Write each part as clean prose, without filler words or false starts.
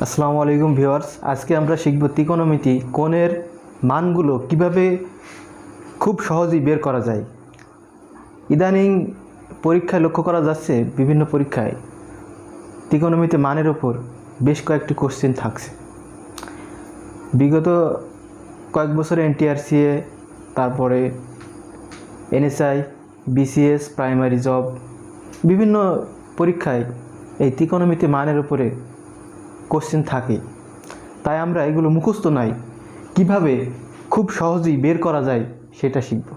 আসসালামু আলাইকুম ভিউয়ার্স, আজকে আমরা শিখব ত্রিকোণমিতি কোণের মানগুলো কিভাবে খুব সহজেই বের করা যায়। ইদানিং পরীক্ষায় লক্ষ্য করা যাচ্ছে, বিভিন্ন পরীক্ষায় ত্রিকোণমিতি মানের ওপর বেশ কয়েকটি কোশ্চেন থাকছে। বিগত কয়েক বছরে এনটিআরসিএ, তারপরে এনএসআই, বিসিএস, প্রাইমারি জব, বিভিন্ন পরীক্ষায় এই ত্রিকোণমিতি মানের উপরে কোশ্চেন থাকে। তাই আমরা এগুলো মুখস্থ নয়, কিভাবে খুব সহজেই বের করা যায় সেটা শিখব।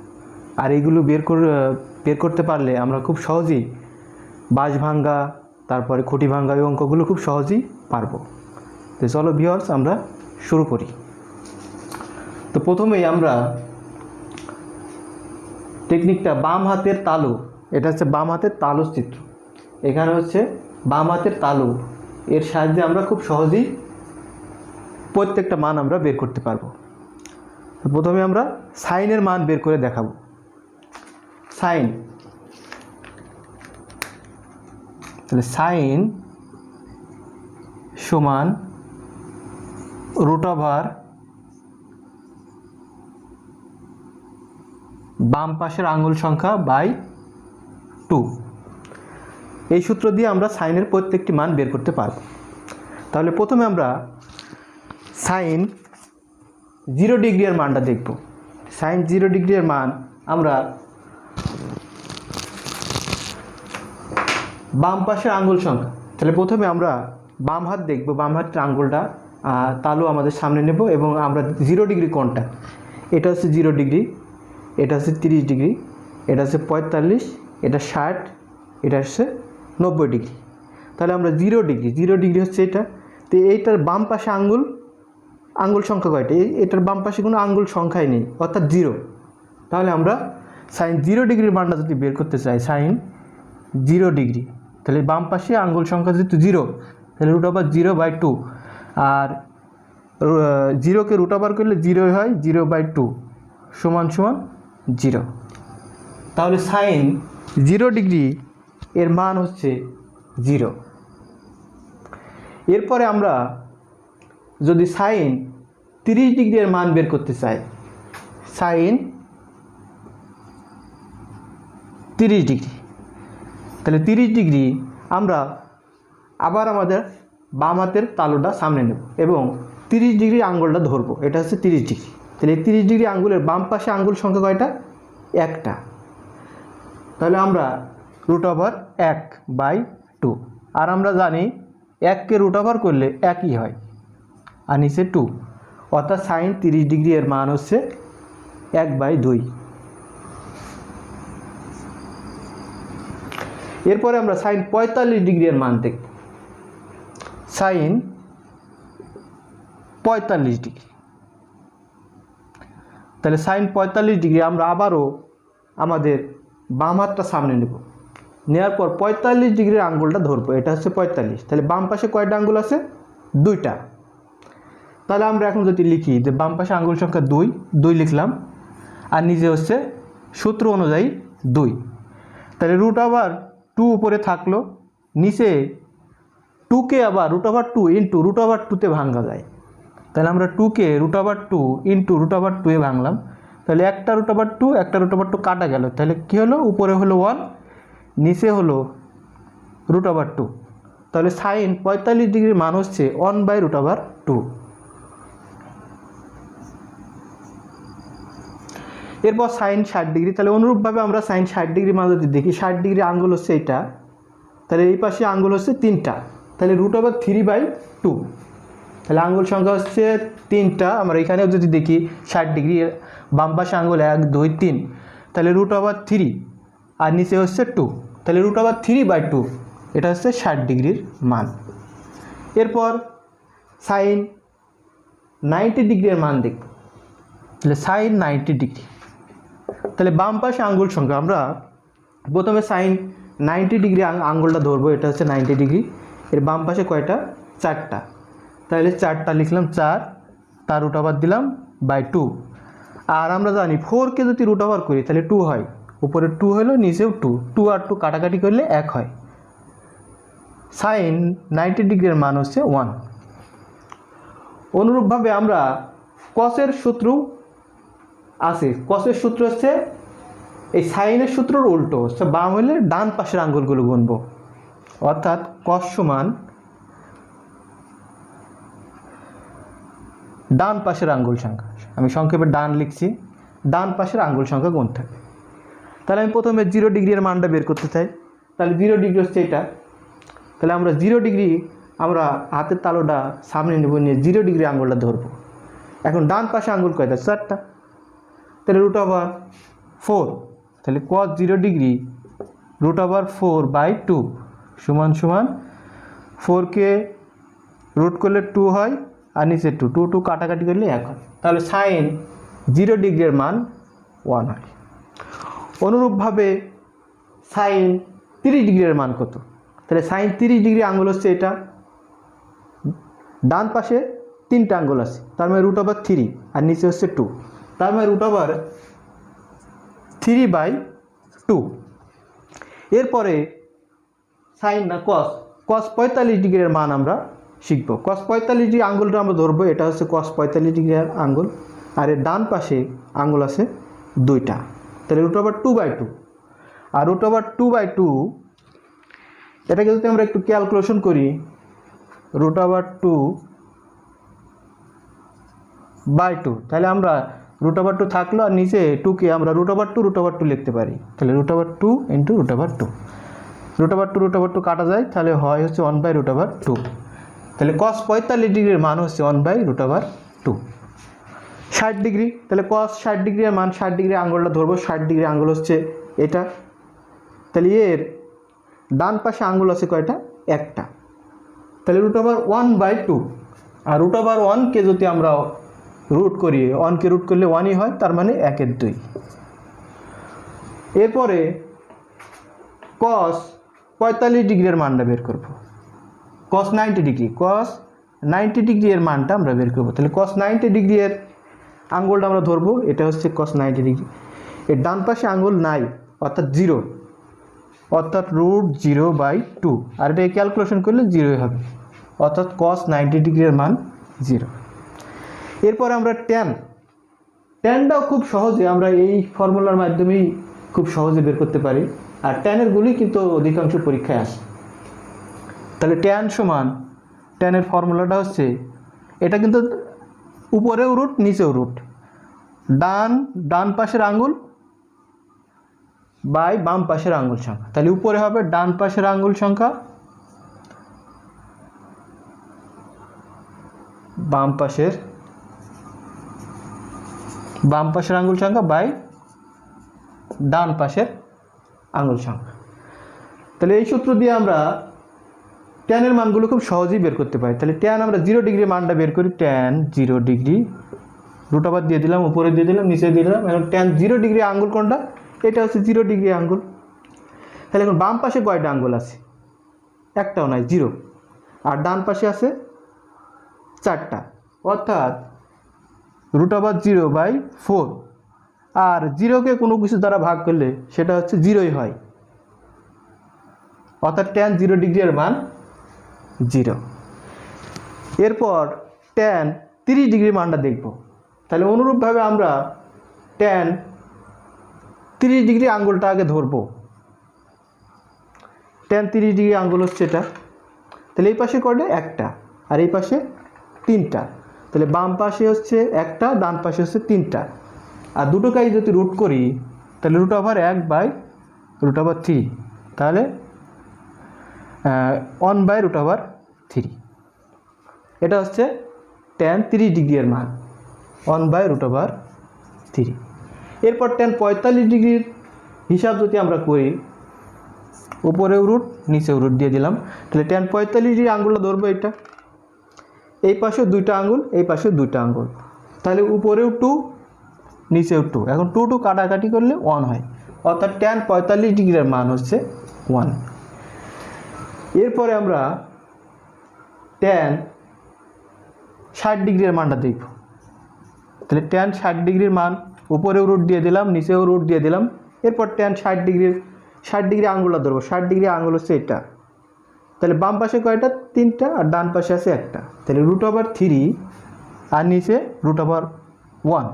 আর এগুলো বের করতে পারলে আমরা খুব সহজেই বাঁশ ভাঙ্গা, তারপরে খুঁটি ভাঙ্গা এই অঙ্কগুলো খুব সহজেই পারবো। তো চলো ভিউয়ার্স, আমরা শুরু করি। তো প্রথমেই আমরা টেকনিকটা বাম হাতের তালু, এটা হচ্ছে বাম হাতের তালু চিত্র। এখানে হচ্ছে বাম হাতের তালু, এর সাহায্যে আমরা খুব সহজেই প্রত্যেকটা মান আমরা বের করতে পারবো। তো প্রথমে আমরা সাইনের মান বের করে দেখাবো। সাইন, তাহলে সাইন সমান রুট ওভার বাম পাশের আঙ্গুল সংখ্যা বাই 2। এই সূত্র দিয়ে আমরা সাইনের প্রত্যেকটি মান বের করতে পারব। তাহলে প্রথমে আমরা সাইন 0 ডিগ্রি এর মানটা দেখব। সাইন 0 ডিগ্রি এর মান আমরা বাম পাশের আঙ্গুল সংখ্যা, তাহলে প্রথমে আমরা বাম হাত দেখব, বাম হাতের আঙ্গুলটা তালু আমাদের সামনে নেব এবং আমরা 0 ডিগ্রি কোণটা, এটা হচ্ছে 0 ডিগ্রি, এটা হচ্ছে 30 ডিগ্রি, এটা হচ্ছে 45, এটা 60, এটা হচ্ছে 90 ডিগ্রি। তাহলে আমরা 0 ডিগ্রি হচ্ছে এটা। তো এইটার বাম পাশে আঙ্গুল সংখ্যা কয়টা? এটার বাম পাশে কোনো আঙ্গুল সংখ্যাই নেই, অর্থাৎ 0। তাহলে আমরা সাইন 0 ডিগ্রির মানটা যদি বের করতে চাই, সাইন 0 ডিগ্রি, তাহলে বাম পাশে আঙ্গুল সংখ্যা যেহেতু 0, তাহলে রুট ওভার 0/2, আর 0কে রুট ওভার করলে 0 হয়, 0/2 সমান 0। তাহলে সাইন 0 ডিগ্রি এর মান হচ্ছে 0। এরপরে আমরা যদি সাইন 30 ডিগ্রি এর মান বের করতে চাই, সাইন 30 ডিগ্রি, তাহলে 30 ডিগ্রি আমরা আবার আমাদের বাম হাতের তালুটা সামনে নেব এবং 30 ডিগ্রি আঙ্গুলটা ধরবো, এটা হচ্ছে 30 ডিগ্রি। তাহলে 30 ডিগ্রি আঙ্গুলের বাম পাশে আঙ্গুল সংখ্যা কয়টা? একটা। তাহলে আমরা রুট ওভার 1/2, আর আমরা জানি 1কে রুট ওভার করলে 1ই হয়, আর নিচে 2, অর্থাৎ সাইন 30 ডিগ্রি এর মান হচ্ছে 1/2। এরপরে আমরা সাইন 45 ডিগ্রি এর মান দেখব। সাইন 45 ডিগ্রি, তাহলে সাইন 45 ডিগ্রি আমরা আবারও আমাদের বাম হাতটা সামনে নেব, নেওয়ার পর 45 ডিগ্রির আঙ্গুলটা ধরবো, এটা হচ্ছে 45। তাহলে বাম পাশে কয়টা আঙ্গুল আছে? 2টা। তাহলে আমরা এখন যদি লিখি যে বাম পাশে আঙ্গুল সংখ্যা 2 লিখলাম, আর নিচে হচ্ছে সূত্র অনুযায়ী 2। তাহলে রুট ওভার 2 উপরে থাকলো, নিচে 2কে আবার root over 2 into root over 2তে ভাঙা যায়। তাহলে আমরা 2কে root over 2 into root over 2 এ ভাঙলাম, তাহলে একটা রুট ওভার 2, একটা রুট ওভার 2 কাটা গেল। তাহলে কী হলো? উপরে হলো 1, নিচে হলো রুট ওভার 2। তাহলে সাইন 45 ডিগ্রির মান হচ্ছে 1/√2। এরপর সাইন 60 ডিগ্রি, তাহলে অনুরূপভাবে আমরা সাইন 60 ডিগ্রি মান যদি দেখি, 60 ডিগ্রি আঙ্গুল হচ্ছে এটা, তাহলে এই পাশে আঙ্গুল হচ্ছে 3টা, তাহলে রুট ওভার 3/2। তাহলে আঙ্গুল সংখ্যা হচ্ছে 3টা। আমরা এখানেও যদি দেখি 60 ডিগ্রি, বাম পাশে আঙ্গুল 1, 2, 3, তাহলে রুট ওভার 3, আর নিচে হচ্ছে 2, তাহলে রুট ওভার 3/2, এটা হচ্ছে 60 ডিগ্রির মান। এরপর সাইন 90 ডিগ্রির মান দেখব। তাহলে সাইন 90 ডিগ্রি, তাহলে বাম পাশে আঙ্গুল সংখ্যা আমরা প্রথমে সাইন 90 ডিগ্রি আঙ্গুলটা ধরবো, এটা হচ্ছে 90 ডিগ্রি, এর বাম পাশে কয়টা? 4টা। তাহলে 4টা লিখলাম, 4, তার রুট ওভার দিলাম /2। আর আমরা জানি 4কে যদি রুট ওভার করি তাহলে 2 হয়, উপরে 2 হলো, নিচেও 2 আর 2 কাটাকাটি করলে 1 হয়। সাইন 90 ডিগ্রির মান হচ্ছে 1। অনুরূপভাবে আমরা কসের সূত্র আছে, কসের সূত্র হচ্ছে এই সাইনের সূত্রের উল্টো, হচ্ছে বাম হলে ডান পাশের আঙ্গুলগুলো গুনব, অর্থাৎ কস সমান ডান পাশের আঙ্গুল সংখ্যা, আমি সংক্ষেপে ডান লিখছি, ডান পাশের আঙ্গুল সংখ্যা গুনতে হবে। তাহলে আমি প্রথমে 0 ডিগ্রির মানটা বের করতে চাই, তাহলে 0 ডিগ্রি হচ্ছে এটা, তাহলে আমরা 0 ডিগ্রি আমরা হাতের তালুটা সামনে নেব, নিয়ে 0 ডিগ্রি আঙ্গুলটা ধরবো। এখন ডান পাশে আঙ্গুল কয়টা? 4টা, তাহলে √4, তাহলে cos 0 ডিগ্রি √4/2 সমান সমান 4কে রুট করলে 2 হয়, আর নিচে 2 কাটাকাটি করলে 1 হয়, তাহলে সাইন 0 ডিগ্রির মান 1 হয়। অনুরূপভাবে সাইন 30 ডিগ্রির মান কত? তাহলে সাইন 30 ডিগ্রি আঙ্গুল হচ্ছে এটা, ডান পাশে 3টা আঙ্গুল আছে, তার মানে √3 আর নিচে হচ্ছে 2, তার মানে √3/2। এরপরে সাইন না কস, কস 45 ডিগ্রির মান আমরা শিখব। কস 45 ডিগ্রি আঙ্গুলটা আমরা ধরবো, এটা হচ্ছে কস 45 ডিগ্রির আঙ্গুল, আর এর ডান পাশে আঙ্গুল আছে 2টা, তাহলে √2/2। আর √2/2 এটাকে যদি আমরা একটু ক্যালকুলেশন করি, √2/2, তাহলে আমরা √2 থাকলো, আর নিচে 2কে আমরা √2 লিখতে পারি, তাহলে √2 × √2 কাটা যায়, তাহলে হয় হচ্ছে 1/√2, তাহলে cos 45 ডিগ্রির মান হচ্ছে 1/√2। 60 ডিগ্রি, তাহলে cos 60 ডিগ্রির মান, 60 ডিগ্রি আঙ্গুলটা ধরবো, 60 ডিগ্রি আঙ্গুল হচ্ছে এটা, তাহলে এর ডান পাশে আঙ্গুল আছে কয়টা? 1টা, তাহলে √1/2, আর √1কে যদি আমরা রুট করি, 1কে রুট করলে 1ই হয়, তার মানে 1/2। এরপরে cos 45 ডিগ্রির মানটা বের করব, cos 90 ডিগ্রি, cos 90 ডিগ্রি এর মানটা আমরা বের করব, তাহলে cos 90 ডিগ্রি এর আঙ্গুলটা আমরা ধরবো, এটা হচ্ছে cos 90 ডিগ্রি, এর ডান পাশে আঙ্গুল নাই, অর্থাৎ 0, অর্থাৎ √0/2, আর এটা ক্যালকুলেশন করলে 0ই হবে, অর্থাৎ cos 90 ডিগ্রির মান 0। এরপর আমরা ট্যানটাও খুব সহজে আমরা এই ফর্মুলার মাধ্যমেই খুব সহজে বের করতে পারি, আর ট্যানের গুলি কিন্তু অধিকাংশ পরীক্ষায় আসে। তাহলে ট্যান সমান, ট্যানের ফর্মুলাটা হচ্ছে এটা, কিন্তু উপরেও রুট নিচেও রুট, ডান পাশের আঙ্গুল বাই বাম পাশের আঙ্গুল সংখ্যা, তাহলে উপরে হবে ডান পাশের আঙ্গুল সংখ্যা, বাম পাশের আঙ্গুল সংখ্যা বাই ডান পাশের আঙ্গুল সংখ্যা। তাহলে এই সূত্র দিয়ে আমরা ট্যানের মানগুলো খুব সহজেই বের করতে পারি। তাহলে ট্যান আমরা 0 ডিগ্রি মানটা বের করি, ট্যান 0 ডিগ্রি √, দিয়ে দিলাম, উপরে দিয়ে দিলাম, নিচে দিয়ে দিলাম। এখন ট্যান 0 ডিগ্রি আঙ্গুল কোনটা? এটা হচ্ছে 0 ডিগ্রি আঙ্গুল। তাহলে এখন বাম পাশে কয়টা আঙ্গুল আছে? একটাও নাই, 0, আর ডান পাশে আছে 4টা, অর্থাৎ √0/4, আর 0কে কোনো কিছু দ্বারা ভাগ করলে সেটা হচ্ছে 0ই হয়, অর্থাৎ ট্যান 0 ডিগ্রির মান 0। এরপর ট্যান 30 ডিগ্রি মানটা দেখব। তাহলে অনুরূপভাবে আমরা ট্যান 30 ডিগ্রি আঙ্গুলটা আগে ধরবো, ট্যান 30 ডিগ্রি আঙ্গুল হচ্ছে এটা, তাহলে এই পাশে কয়টা? 1টা, আর এই পাশে 3টা, তাহলে বাম পাশে হচ্ছে 1টা, ডান পাশে হচ্ছে 3টা, আর দুটোকেই যদি রুট করি তাহলে √1/√3, তাহলে 1/√3, এটা হচ্ছে ট্যান 30 ডিগ্রি এর মান, 1/√3। এরপর ট্যান 45 ডিগ্রির হিসাব যদি আমরা করি, উপরেও রুট নিচেও রুট দিয়ে দিলাম, তাহলে ট্যান 45 ডিগ্রি আঙ্গুলটা ধরবো, এটা এই পাশে 2টা আঙ্গুল, এই পাশে 2টা আঙ্গুল, তাহলে উপরেও 2 নিচেও 2, এখন 2 কাটাকাটি করলে 1 হয়, অর্থাৎ ট্যান 45 ডিগ্রির মান হচ্ছে 1। এরপরে আমরা ট্যান 60 ডিগ্রির মানটা দেখব। তাহলে ট্যান 60 ডিগ্রির মান, উপরেও রুট দিয়ে দিলাম, নিচেও রুট দিয়ে দিলাম। এরপর ট্যান 60 ডিগ্রি আঙ্গুলটা ধরবো, 60 ডিগ্রি আঙ্গুল হচ্ছে এটা, তাহলে বাম পাশে কয়টা? 3টা, আর ডান পাশে আছে 1টা, তাহলে √3 আর নিচে √1।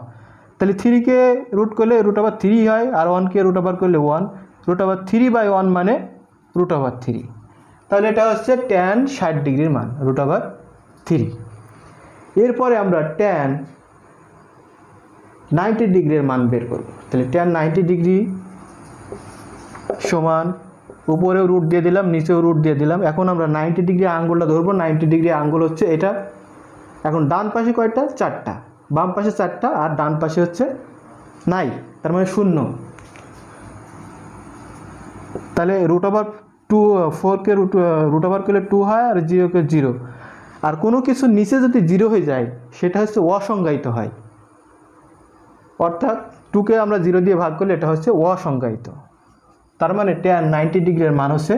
তাহলে 3কে রুট করলে √3 হয়, আর 1কে √ওভার করলে 1, √3/1 মানে √3। তাহলে এটা হচ্ছে tan 60 ডিগ্রির মান √3। এরপরে আমরা tan 90 ডিগ্রির মান বের করব। তাহলে tan 90 ডিগ্রি সমান উপরেও রুট দিয়ে দিলাম, নিচেও রুট দিয়ে দিলাম। এখন আমরা 90 ডিগ্রি আঙ্গুলটা ধরবো। 90 ডিগ্রি আঙ্গুল হচ্ছে এটা। এখন ডান পাশে কয়টা? 4টা, বাম পাশে 4টা, আর ডান পাশে হচ্ছে নাই, তার মানে 0। তাহলে √2 4কে √ওভার করলে 2 হয়, আর 0কে 0। আর কোনো কিছু নিচে যদি 0 হয়ে যায় সেটা হচ্ছে অসংজ্ঞায়িত হয়, অর্থাৎ 2কে আমরা 0 দিয়ে ভাগ করলে এটা হচ্ছে অসংজ্ঞায়িত। তার মানে tan 90 ডিগ্রির মান হচ্ছে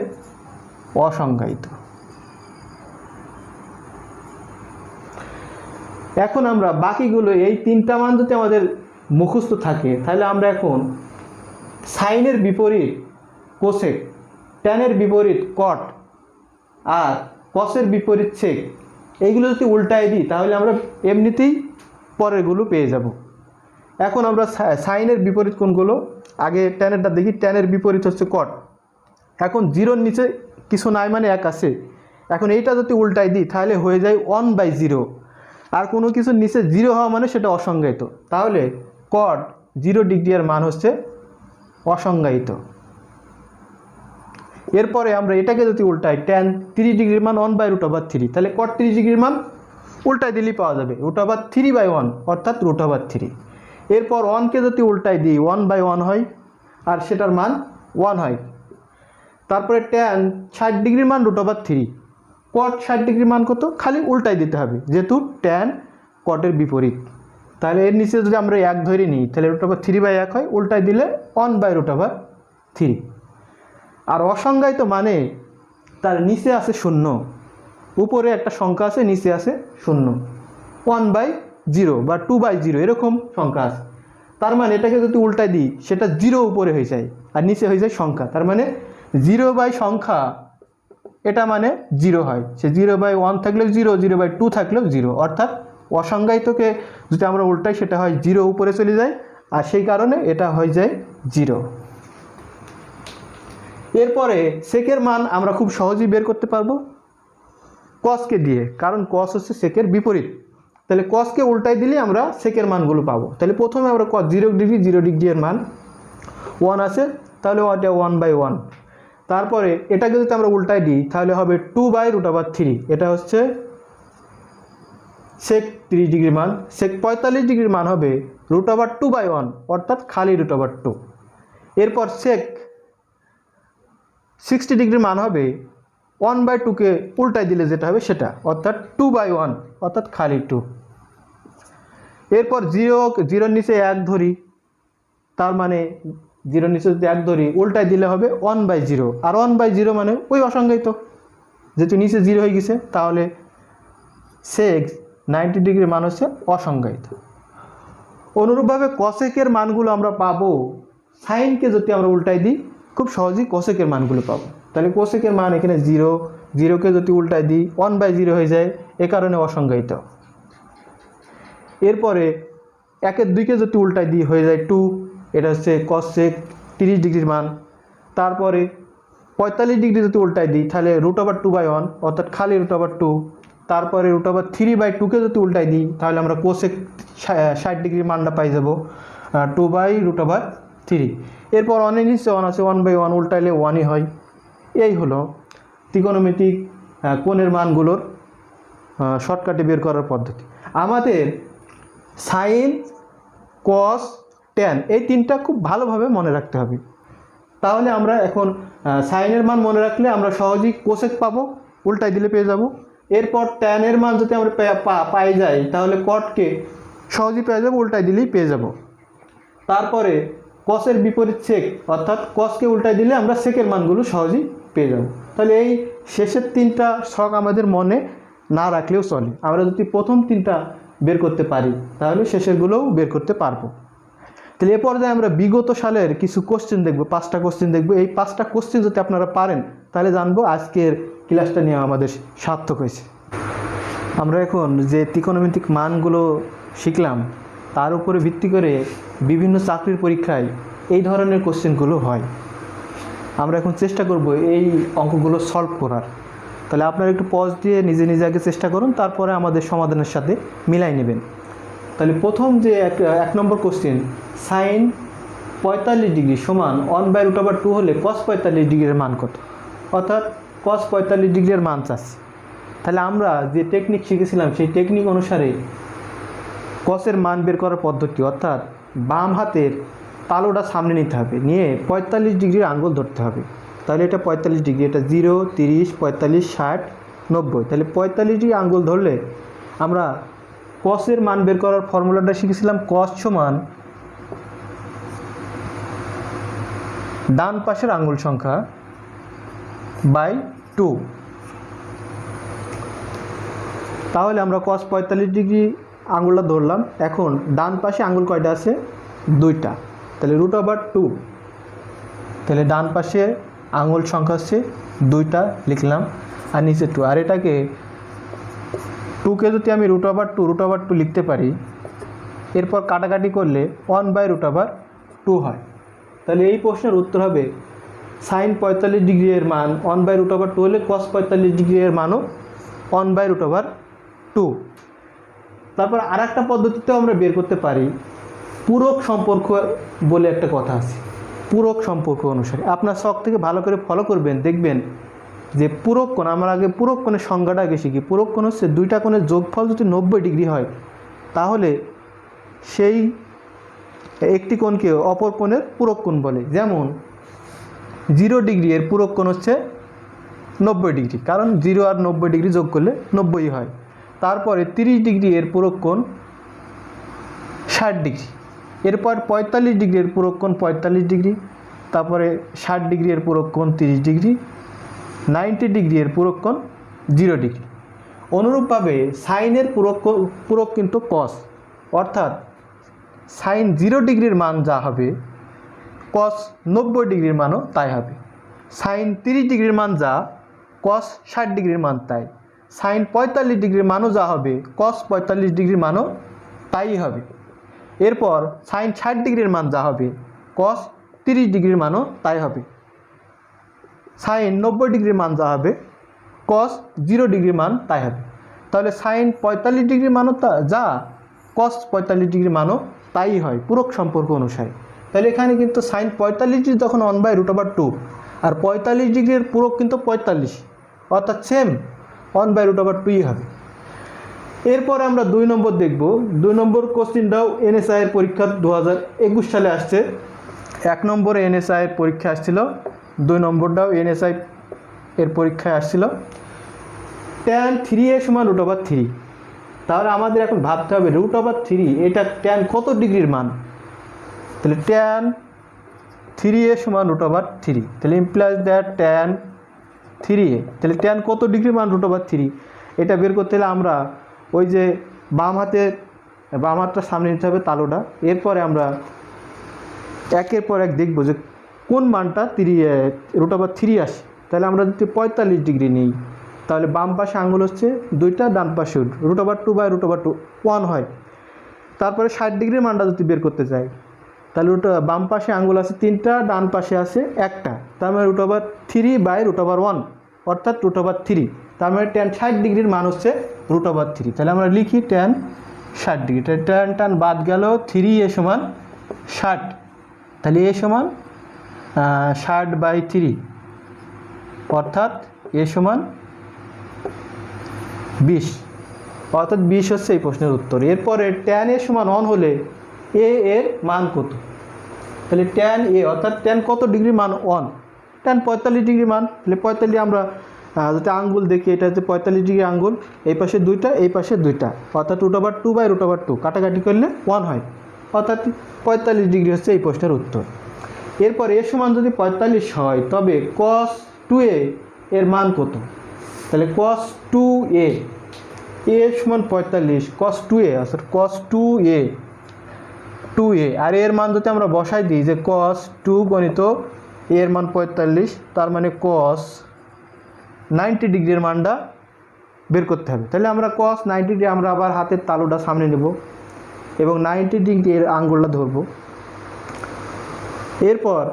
অসংজ্ঞায়িত। এখন আমরা বাকিগুলো, এই 3টা মান যদি আমাদের মুখস্থ থাকে, তাহলে আমরা এখন সাইনের বিপরীত কোসেক, ট্যানের বিপরীত কট, আর কসের বিপরীত সেক, এইগুলো যদি উল্টায় দিই তাহলে আমরা এমনিতেই পরেরগুলো পেয়ে যাব। এখন আমরা সাইনের বিপরীত কোনগুলো, আগে ট্যানেরটা দেখি। ট্যানের বিপরীত হচ্ছে কট। এখন 0-র নিচে কিছু নাই মানে 1 আছে। এখন এইটা যদি উল্টাই দিই তাহলে হয়ে যায় 1/0। আর কোনো কিছুর নিচে 0 হওয়া মানে সেটা অসংজ্ঞায়িত। তাহলে কট 0 ডিগ্রি এর মান হচ্ছে অসংজ্ঞায়িত। এরপরে আমরা এটাকে যদি উল্টাই, tan 30 ডিগ্রির মান 1/√3, তাহলে cot 30 ডিগ্রির মান উল্টাই দিলেই পাওয়া যাবে √3/1, অর্থাৎ √3। এরপর 1কে যদি উল্টাই দিই 1/1 হয়, আর সেটার মান 1 হয়। তারপরে tan 60 ডিগ্রির মান √3, cot 60 ডিগ্রির মান কত? খালি উল্টাই দিতে হবে, যেহেতু tan cot-এর বিপরীত। তাহলে এর নিচে যদি আমরা 1 ধরে নিই তাহলে √3/1 হয়, উল্টাই দিলে 1/√3। আর অসংজ্ঞায়িত মানে তার নিচে আছে 0, উপরে একটা সংখ্যা আছে, নিচে আছে 0, 1/0 বা 2/0 এরকম সংখ্যা আছে। তার মানে এটাকে যদি উল্টাই দিই সেটা 0 উপরে হয়ে যায় আর নিচে হয়ে যায় সংখ্যা। তার মানে 0 সংখ্যা, এটা মানে 0 হয়। সে 0/1 থাকলেও 0, 0/2 থাকলেও 0, অর্থাৎ অসংজ্ঞায়িতকে যদি আমরা উল্টাই সেটা হয় 0 উপরে চলে যায়, আর সেই কারণে এটা হয়ে যায় 0। এরপরে সেকের মান আমরা খুব সহজেই বের করতে পারবো কসকে দিয়ে, কারণ কস হচ্ছে সেকের বিপরীত। তাহলে কসকে উল্টাই দিলে আমরা সেকের মানগুলো পাবো। তাহলে প্রথমে আমরা কস 0 ডিগ্রি এর মান 1 আছে, তাহলে ওটা 1/1। তারপরে এটাকে যদি আমরা উল্টাই দিই তাহলে হবে 2/√3, এটা হচ্ছে সেক 30 ডিগ্রির মান। সেক 45 ডিগ্রির মান হবে √2/1, অর্থাৎ খালি √2। এরপর সেক 60 ডিগ্রির মান হবে 1/2কে উল্টাই দিলে যেটা হবে সেটা, অর্থাৎ 2/1, অর্থাৎ খালি 2। এরপর 0-0 নিচে 1 ধরি, তার মানে 0 নিচে যদি 1 ধরি উল্টাই দিলে হবে 1/0, আর 1/0 মানে ওই অসংজ্ঞায়িত, যেহেতু নিচে 0 হয়ে গেছে। তাহলে সেক 90 ডিগ্রির মান হচ্ছে অসংজ্ঞায়িত। অনুরূপভাবে কসেকের মানগুলো আমরা পাবো, সাইনকে যদি আমরা উল্টাই দিই খুব সহজেই কোসেকের মানগুলো পাবো। তাহলে কোসেকের মান এখানে 0কে যদি উল্টাই দিই 1/0 হয়ে যায়, এ কারণে অসংজ্ঞায়িত। এরপরে 1-2কে যদি উল্টাই দিই হয়ে যায় 2, এটা হচ্ছে কসেক 30 ডিগ্রির মান। তারপরে 45 ডিগ্রি যদি উল্টাই দিই তাহলে √2/1, অর্থাৎ খালি √2। তারপরে √3/2কে যদি উল্টাই দিই তাহলে আমরা কোসেক 60 ডিগ্রির মানটা পাই যাব 2/√3। এরপর 1-এর নিচে 1 আছে, 1/1 উল্টাইলে 1ই হয়। এই হলো ত্রিকোণমিতিক কোণের মানগুলোর শর্টকাটে বের করার পদ্ধতি। আমাদের সাইন, কস, ট্যান এই 3টা খুব ভালোভাবে মনে রাখতে হবে। তাহলে আমরা এখন সাইনের মান মনে রাখলে আমরা সহজেই কোসেক পাবো, উল্টাই দিলে পেয়ে যাব। এরপর ট্যানের মান যদি আমরা পাই যাই তাহলে কটকে সহজেই পেয়ে যাব, উল্টাই দিলেই পেয়ে যাব। তারপরে কসের বিপরীত সেক, অর্থাৎ কসকে উল্টাই দিলে আমরা সেকের মানগুলো সহজেই পেয়ে যাব। তাহলে এই শেষের 3টা ছক আমাদের মনে না রাখলেও চলে। আমরা যদি প্রথম 3টা বের করতে পারি তাহলে শেষেরগুলোও বের করতে পারবো। তাহলে এ পর্যায়ে আমরা বিগত সালের কিছু কোশ্চেন দেখব, 5টা কোশ্চেন দেখব। এই 5টা কোশ্চেন যদি আপনারা পারেন তাহলে জানবো আজকের ক্লাসটা নিয়ে আমাদের সার্থক হয়েছে। আমরা এখন যে ত্রিকোণমিতিক মানগুলো শিখলাম তার উপরে ভিত্তি করে বিভিন্ন চাকরির পরীক্ষায় এই ধরনের কোশ্চেনগুলো হয়। আমরা এখন চেষ্টা করব এই অঙ্কগুলো সলভ করার। তাহলে আপনারা একটু পজ দিয়ে নিজে নিজে আগে চেষ্টা করুন, তারপরে আমাদের সমাধানের সাথে মিলাই নেবেন। তাহলে প্রথম যে এক নম্বর কোশ্চেন, সাইন 45 ডিগ্রি সমান 1/√2 হলে কস 45 ডিগ্রির মান কত? অর্থাৎ কস 45 ডিগ্রির মান চাচ্ছি। তাহলে আমরা যে টেকনিক শিখেছিলাম সেই টেকনিক অনুসারে কসের মান বের করার পদ্ধতি, অর্থাৎ বাম হাতের তালুটা সামনে নিতে হবে, নিয়ে 45 ডিগ্রির আঙ্গুল ধরতে হবে। তাহলে এটা 45 ডিগ্রি, এটা 0, 30, 45, 60, 90। তাহলে 45 ডিগ্রি আঙ্গুল ধরলে আমরা কসের মান বের করার ফর্মুলাটা শিখেছিলাম, কস সমান ডান পাশের আঙ্গুল সংখ্যা বাই 2। তাহলে আমরা কস 45 ডিগ্রি আঙ্গুলটা ধরলাম। এখন ডান পাশে আঙ্গুল কয়টা আছে? 2টা। তাহলে √2। তাহলে ডান পাশে আঙ্গুল সংখ্যা হচ্ছে 2টা লিখলাম, আর নিচে 2। আর এটাকে 2কে যদি আমি √2 লিখতে পারি, এরপর কাটাকাটি করলে 1/√2 হয়। তাহলে এই প্রশ্নের উত্তর হবে সাইন 45 ডিগ্রি এর মান 1/√2 হলে কস 45 ডিগ্রি এর মানও 1/√2। তারপর আর একটা পদ্ধতিতেও আমরা বের করতে পারি, পূরক সম্পর্ক বলে একটা কথা আছে। পূরক সম্পর্ক অনুসারে আপনার শখ থেকে ভালো করে ফলো করবেন, দেখবেন যে পূরক কোণ, আমরা আগে পূরক কোণের সংজ্ঞাটা আগে শিখি। পূরক কোণ হচ্ছে দুইটা কোণের যোগফল যদি 90 ডিগ্রি হয়, তাহলে সেই একটি কোণকে অপর কোণের পূরক কোণ বলে। যেমন 0 ডিগ্রি এর পূরক কোণ হচ্ছে 90 ডিগ্রি, কারণ 0 আর 90 ডিগ্রি যোগ করলে 90 হয়। তারপরে 30 ডিগ্রি এর পূরক কোণ 60 ডিগ্রি। এরপর 45 ডিগ্রি এর পূরক কোণ 45 ডিগ্রি। তারপরে 60 ডিগ্রি এর পূরক কোণ 30 ডিগ্রি। 90 ডিগ্রি এর পূরক কোণ 0 ডিগ্রি। অনুরূপভাবে সাইনের পূরক কিন্তু কস, অর্থাৎ সাইন 0 ডিগ্রির মান যা হবে, কস 90 ডিগ্রির মানও তাই হবে। সাইন 30 ডিগ্রির মান যা, কস 60 ডিগ্রির মান তাই। সাইন 45 ডিগ্রির মানও যা হবে, কস 45 ডিগ্রির মানও তাই হবে। এরপর সাইন 60 ডিগ্রির মান যা হবে, কস 30 ডিগ্রির মানও তাই হবে। সাইন 90 ডিগ্রির মান যা হবে, কস 0 ডিগ্রির মান তাই হবে। তাহলে সাইন 45 ডিগ্রির মানও যা, কস 45 ডিগ্রির মানও তাই হয় পূরক সম্পর্ক অনুসারে। তাহলে এখানে কিন্তু সাইন 45 ডিগ্রি যখন 1/√2, আর 45 ডিগ্রির পূরক কিন্তু 45, অর্থাৎ সেম 1/√2ই হবে। এরপর আমরা 2 নম্বর দেখব। 2 নম্বর কোশ্চেনটাও এনএসআই এর পরীক্ষা 2021 সালে আসছে। 1 নম্বরে এনএসআই এর পরীক্ষা আসছিল, 2 নম্বরটাও এনএসআই এর পরীক্ষায় আসছিল। tan 3a সমান √3। তাহলে আমাদের এখন ভাবতে হবে √3 এটা tan কত ডিগ্রির মান? তাহলে tan 3a সমান √3। তাহলে ইমপ্লাইজ দ্যাট tan 3a, তাহলে tan কত ডিগ্রি মান √3, এটা বের করতে হলে আমরা ওই যে বাম হাতটা সামনে নিতে হবে তালুটা। এরপরে আমরা একের পর এক দেখব যে কোন মানটা √3 আসে। তাহলে আমরা যদি 45 ডিগ্রি নিই, তাহলে বাম পাশে আঙ্গুল হচ্ছে 2টা, ডান পাশে √2/√2 1 হয়। তারপরে 60 ডিগ্রির মানটা যদি বের করতে চাই, তাহলে বাম পাশে আঙ্গুল আছে 3টা, ডান পাশে আছে 1টা, তার মানে √3/√1, অর্থাৎ √3। তার মানে tan 60 ডিগ্রির মান হচ্ছে √3। তাহলে আমরা লিখি tan 60 ডিগ্রি। তাহলে tan বাদ গেল, 3a সমান 60। তাহলে a সমান 60/3, অর্থাৎ a সমান 20, অর্থাৎ 20 হচ্ছে এই প্রশ্নের উত্তর। এরপরে tan a সমান 1 হলে a এর মান কত? তাহলে tan a অর্থাৎ tan কত ডিগ্রি মান 1, tan 45 ডিগ্রি মান। তাহলে 45 আমরা যদি আঙ্গুল দেখি, এটা হচ্ছে 45 ডিগ্রি আঙ্গুল, এই পাশে 2টা, এই পাশে 2টা, অর্থাৎ √2/√2 কাটাকাটি করলে 1 হয়, অর্থাৎ 45 ডিগ্রি হচ্ছে এই প্রশ্নের উত্তর। এরপর এ সমান যদি 45 হয়, তবে cos 2a এর মান কত? তাহলে cos 2a, a সমান 45, cos 2a অর্থাৎ cos 2a, আর এর মান যদি আমরা বসাই দিই যে cos 2 গণিত এর মান 45, তার মানে cos 90 ডিগ্রির মানটা বের করতে হবে। তাহলে আমরা cos 90 ডিগ্রি আমরা আবার হাতের তালুটা সামনে নেব এবং 90 ডিগ্রি এর আঙ্গুলটা ধরব। এরপর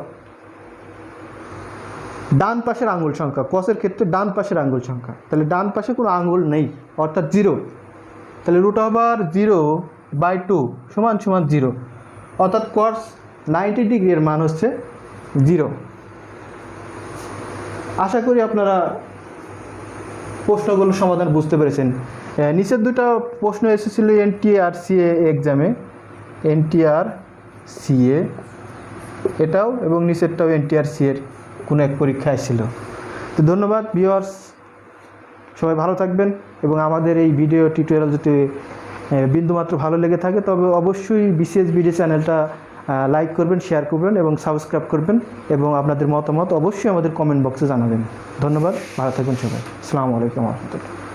ডান পাশের আঙ্গুল সংখ্যা, cos-এর ক্ষেত্রে ডান পাশের আঙ্গুল সংখ্যা, তাহলে ডান পাশে কোনো আঙ্গুল নেই অর্থাৎ 0, তাহলে √0/2 সমান 0, অর্থাৎ cos 90 ডিগ্রি এর মান হচ্ছে 0। আশা করি আপনারা প্রশ্নগুলোর সমাধান বুঝতে পেরেছেন। নিচের দুটো প্রশ্ন এসেছিল NTRCA এক্সামে, NTRCA এটাও এবং নিচেরটাও NTRCA এর কোনো এক পরীক্ষায় ছিল। তো ধন্যবাদ ভিউয়ার্স, সবাই ভালো থাকবেন এবং আমাদের এই ভিডিও টিউটোরিয়াল যদি বিন্দুমাত্র ভালো লেগে থাকে তবে অবশ্যই BCS ভিডিও চ্যানেলটা লাইক করবেন, শেয়ার করবেন এবং সাবস্ক্রাইব করবেন এবং আপনাদের মতামত অবশ্যই আমাদের কমেন্ট বক্সে জানাবেন। ধন্যবাদ, ভালো থাকবেন সবাই। আসসালামু আলাইকুম ওয়া রাহমাতুল্লাহ।